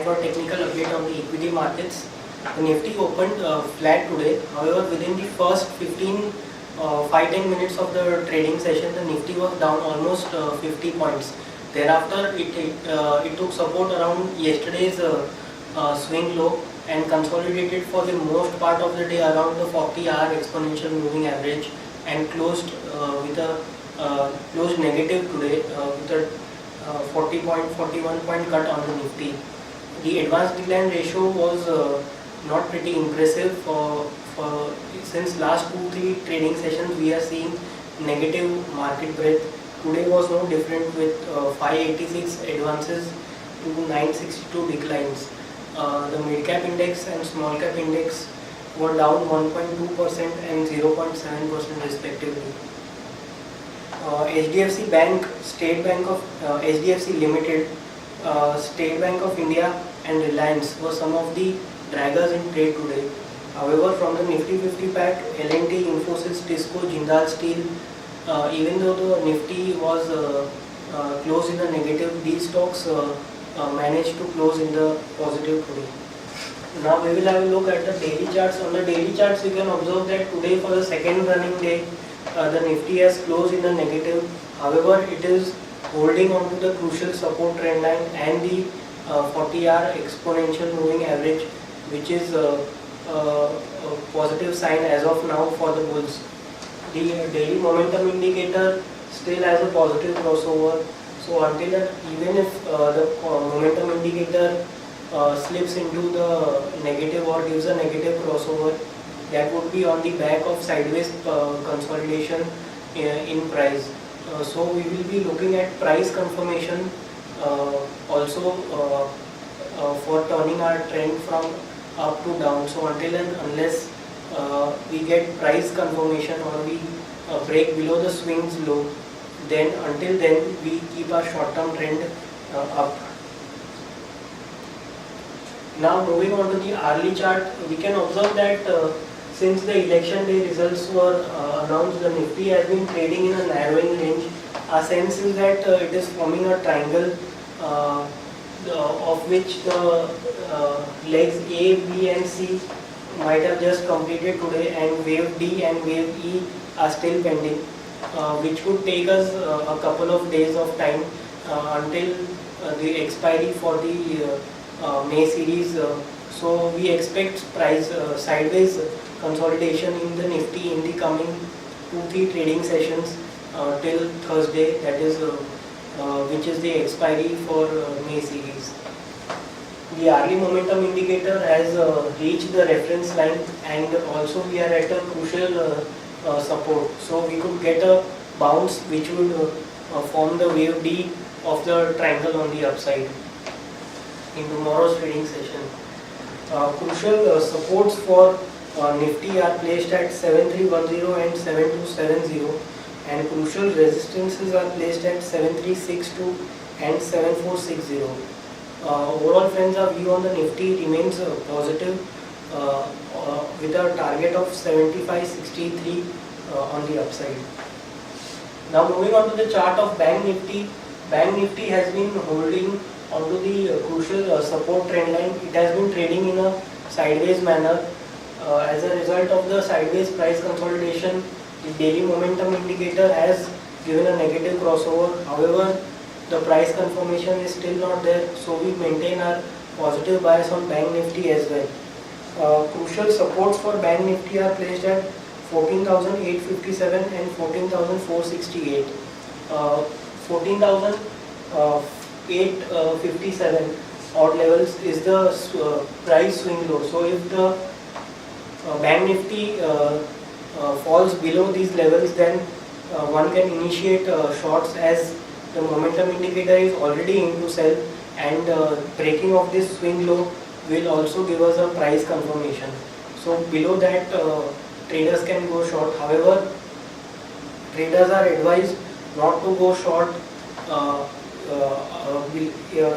time for technical update on the equity markets. The Nifty opened flat today. However, within the first 5-10 minutes of the trading session, the Nifty was down almost 50 points. Thereafter, it took support around yesterday's swing low and consolidated for the most part of the day around the 40-hour exponential moving average and closed closed negative today with a 41 point cut on the Nifty. The advanced decline ratio was not pretty impressive since last 2-3 trading sessions we are seeing negative market breadth. Today was no different with 586 advances to 962 declines. The mid cap index and small cap index were down 1.2% and 0.7% respectively. HDFC Bank, State Bank of HDFC Limited, State Bank of India and Reliance were some of the draggers in trade today. However, from the Nifty 50 pack, L&T, Infosys, Tisco, Jindal Steel, even though the Nifty was closed in the negative, these stocks managed to close in the positive today. Now we will have a look at the daily charts. On the daily charts, you can observe that today for the second running day, the Nifty has closed in the negative. However, it is holding on to the crucial support trend line and the 40-hour exponential moving average, which is a positive sign as of now for the bulls. The daily momentum indicator still has a positive crossover. So until that, even if the momentum indicator slips into the negative or gives a negative crossover, that would be on the back of sideways consolidation in price. So we will be looking at price confirmation also for turning our trend from up to down. So until and unless we get price confirmation or we break below the swings low, then until then we keep our short-term trend up. Now moving on to the hourly chart, we can observe that since the election day results were announced, the Nifty has been trading in a narrowing range. Our sense is that it is forming a triangle of which the legs A, B and C might have just completed today, and wave D and wave E are still pending, which could take us a couple of days of time until the expiry for the May series. So we expect price sideways consolidation in the Nifty in the coming 2-3 trading sessions till Thursday, that is which is the expiry for May series. The hourly momentum indicator has reached the reference line, and also we are at a crucial support. So we could get a bounce which would form the wave D of the triangle on the upside in tomorrow's trading session. Crucial supports for Nifty are placed at 7310 and 7270, and crucial resistances are placed at 7362 and 7460. Overall, friends, our view on the Nifty remains positive with a target of 7563 on the upside. Now moving on to the chart of Bank Nifty. Bank Nifty has been holding onto the crucial support trend line. It has been trading in a sideways manner. As a result of the sideways price consolidation, the daily momentum indicator has given a negative crossover. However, the price confirmation is still not there, so we maintain our positive bias on Bank Nifty as well. Crucial supports for Bank Nifty are placed at 14,857 and 14,468. 14,857 odd levels is the price swing low. So if the Bank Nifty falls below these levels, then one can initiate shorts, as the momentum indicator is already into sell, and breaking of this swing low will also give us a price confirmation. So below that, traders can go short. However, traders are advised not to go short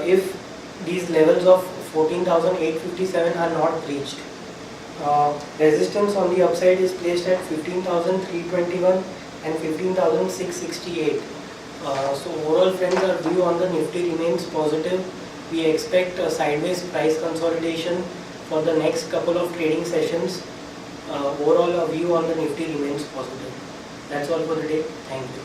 if these levels of 14,857 are not reached. Resistance on the upside is placed at 15,321 and 15,668. So overall, friends, our view on the Nifty remains positive We expect a sideways price consolidation for the next couple of trading sessions. Overall, a view on the Nifty remains positive. That's all for the day. Thank you.